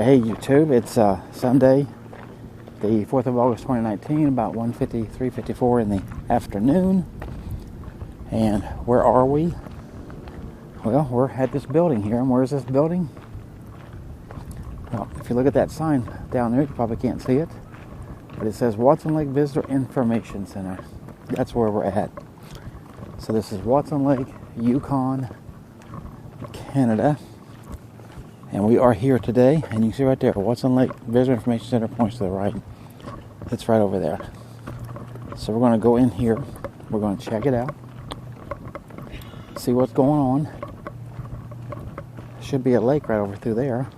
Hey YouTube, it's Sunday, the 4th of August 2019, about 1:53:54 in the afternoon. And where are we? Well, we're at this building here. And where is this building? Well, if you look at that sign down there, you probably can't see it, but it says Watson Lake Visitor Information Center. That's where we're at. So this is Watson Lake, Yukon, Canada. And we are here today, and you can see right there, Watson Lake Visitor Information Center points to the right. It's right over there. So we're going to go in here. We're going to check it out. See what's going on. Should be a lake right over through there.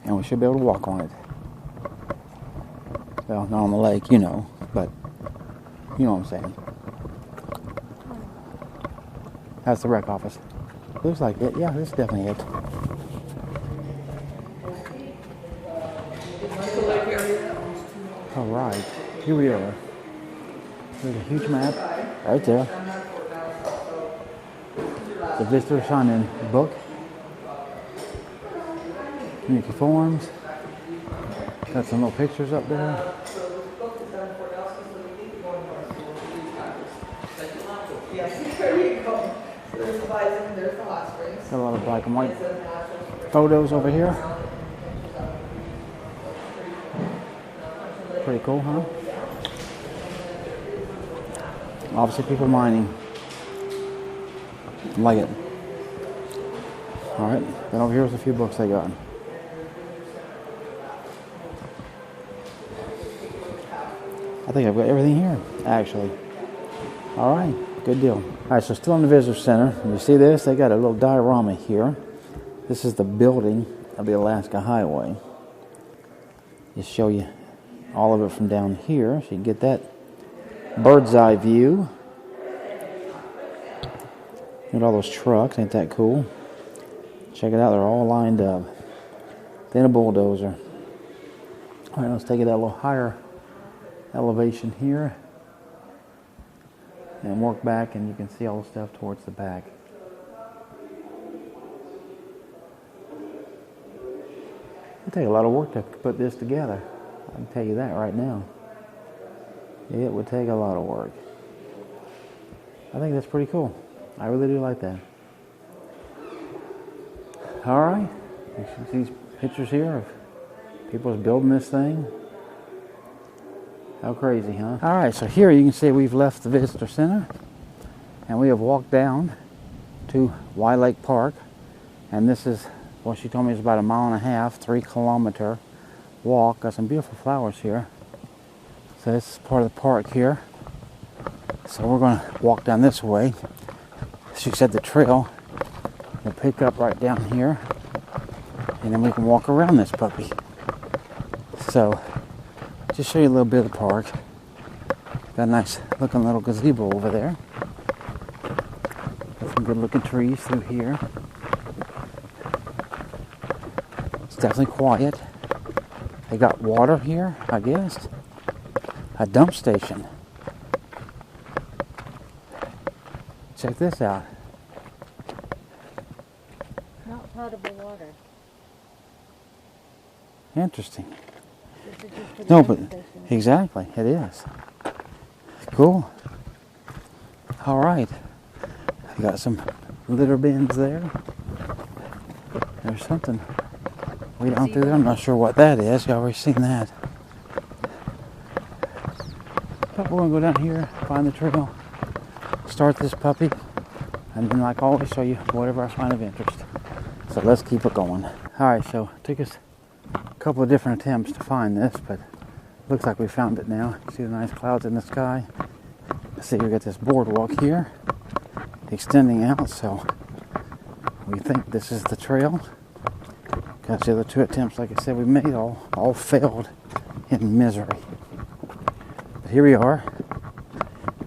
And we should be able to walk on it. Well, not on the lake, you know, but you know what I'm saying. That's the rec office. Looks like it. Yeah, this is definitely it. Alright, here we are. There's a huge map right there. The visitor sign-in book. Community forums. Got some little pictures up there. Got a lot of black and white photos over here. Pretty cool, huh? Obviously people mining. Like it. Alright, then over here's a few books they got. I think I've got everything here, actually. Alright, good deal. Alright, so still in the visitor center. You see this? They got a little diorama here. This is the building of the Alaska Highway. Just show you all of it from down here, so you can get that bird's eye view. Look at all those trucks, ain't that cool? Check it out, they're all lined up. Then a bulldozer. Alright, let's take it at a little higher elevation here. And work back, and you can see all the stuff towards the back. It'll take a lot of work to put this together. I can tell you that right now. It would take a lot of work. I think that's pretty cool. I really do like that. Alright. You see these pictures here of people building this thing. How crazy, huh? Alright, so here you can see we've left the visitor center. And we have walked down to Wye Lake Park. And this is, well, she told me it's about a 1.5 miles, 3-kilometer walk. Got some beautiful flowers here. So this is part of the park here. So we're going to walk down this way. She said the trail will pick up right down here, and then we can walk around this puppy. So just show you a little bit of the park. Got a nice looking little gazebo over there. Got some good looking trees through here. It's definitely quiet. They got water here, I guess. A dump station. Check this out. Not potable water. Interesting. This is just for the No, dump but station. exactly, it is. Cool. All right. I got some litter bins there. There's something way down through there. I'm not sure what that is. You've already seen that. But we're going to go down here, find the trail, start this puppy, and then like always show you whatever I find of interest. So let's keep it going. Alright, so it took us a couple of different attempts to find this, but looks like we found it now. See the nice clouds in the sky? See, we got this boardwalk here extending out, so we think this is the trail. Because the other two attempts, like I said, we made all failed in misery. But here we are.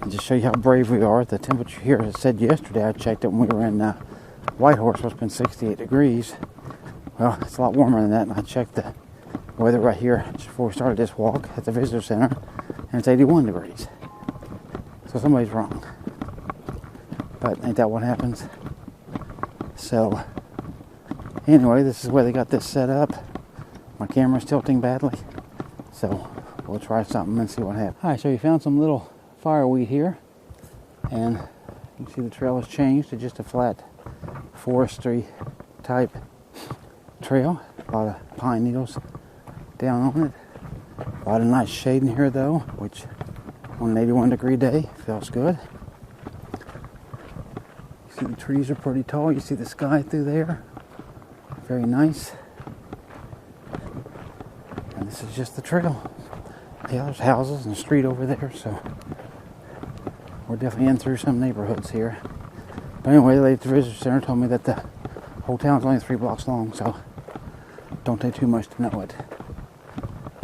And just show you how brave we are. The temperature here, as I said yesterday, I checked it when we were in Whitehorse, was been 68 degrees. Well, it's a lot warmer than that, and I checked the weather right here just before we started this walk at the visitor center, and it's 81 degrees. So somebody's wrong. But ain't that what happens? So Anyway, this is where they got this set up. My camera's tilting badly, so we'll try something and see what happens. Alright, so we found some little fireweed here, and you can see the trail has changed to just a flat forestry type trail. A lot of pine needles down on it. A lot of nice shade in here though, which on an 81-degree day feels good. You see the trees are pretty tall. You see the sky through there. Very nice. And this is just the trail. Yeah, there's houses and a street over there, so we're definitely in through some neighborhoods here. But anyway, the lady at the visitor center told me that the whole town's only 3 blocks long, so don't take too much to know it.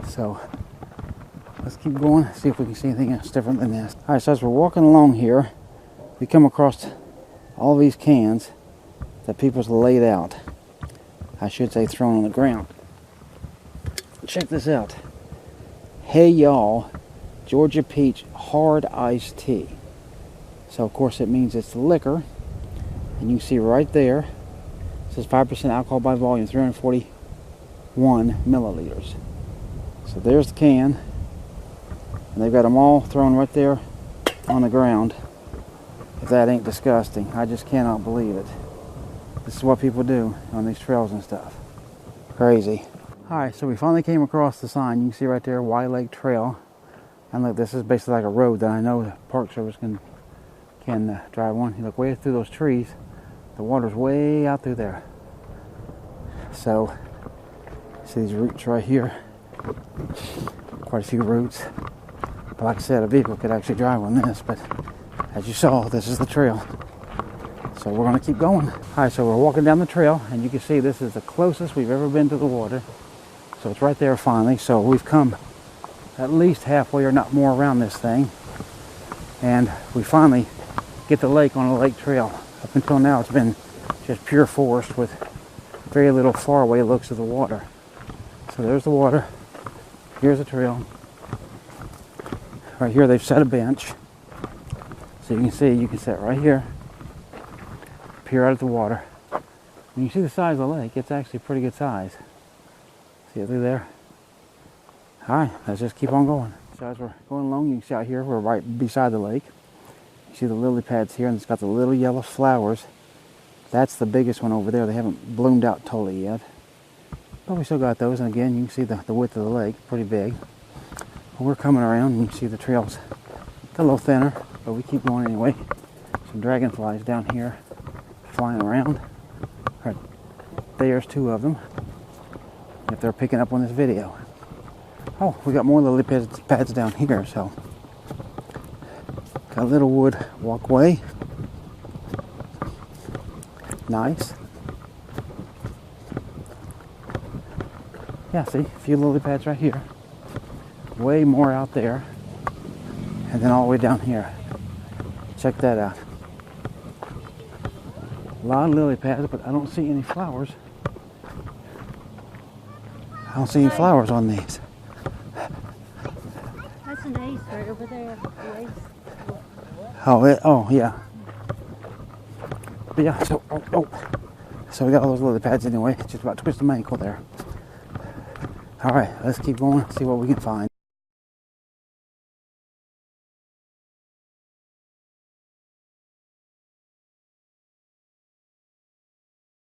So let's keep going, see if we can see anything else different than this. Alright, so as we're walking along here, we come across all these cans that people's laid out. I should say thrown on the ground. Check this out. Hey y'all, Georgia Peach hard iced tea. So of course it means it's liquor. And you can see right there, it says 5% alcohol by volume, 341 milliliters. So there's the can. And they've got them all thrown right there on the ground. If that ain't disgusting, I just cannot believe it. This is what people do on these trails and stuff. Crazy. Alright, so we finally came across the sign. You can see right there, Wye Lake Trail. And look, this is basically like a road that I know the Park Service can drive on. You look way through those trees. The water's way out through there. So, see these roots right here. Quite a few roots. But like I said, a vehicle could actually drive on this. But as you saw, this is the trail. So we're going to keep going. Alright, so we're walking down the trail. And you can see this is the closest we've ever been to the water. So it's right there finally. So we've come at least halfway or not more around this thing. And we finally get the lake on a lake trail. Up until now it's been just pure forest with very little faraway looks of the water. So there's the water. Here's the trail. Right here they've set a bench. So you can see, you can sit right here, peer out at the water. And you see the size of the lake. It's actually a pretty good size. See it through there? Alright, let's just keep on going. So as we're going along, you can see out here, we're right beside the lake. You see the lily pads here, and it's got the little yellow flowers. That's the biggest one over there. They haven't bloomed out totally yet. But we still got those, and again, you can see the width of the lake, pretty big. But we're coming around, and you can see the trails got a little thinner, but we keep going anyway. Some dragonflies down here flying around. Right, there's 2 of them, if they're picking up on this video. Oh, we got more lily pads down here, so got a little wood walkway. Nice. Yeah, see, a few lily pads right here. Way more out there. And then all the way down here. Check that out. A lot of lily pads, but I don't see any flowers. I don't see any flowers on these. That's an ace right over there. The ace. Oh, yeah. But yeah, so, so we got all those lily pads anyway. Just about twisted my ankle there. Alright, let's keep going, see what we can find.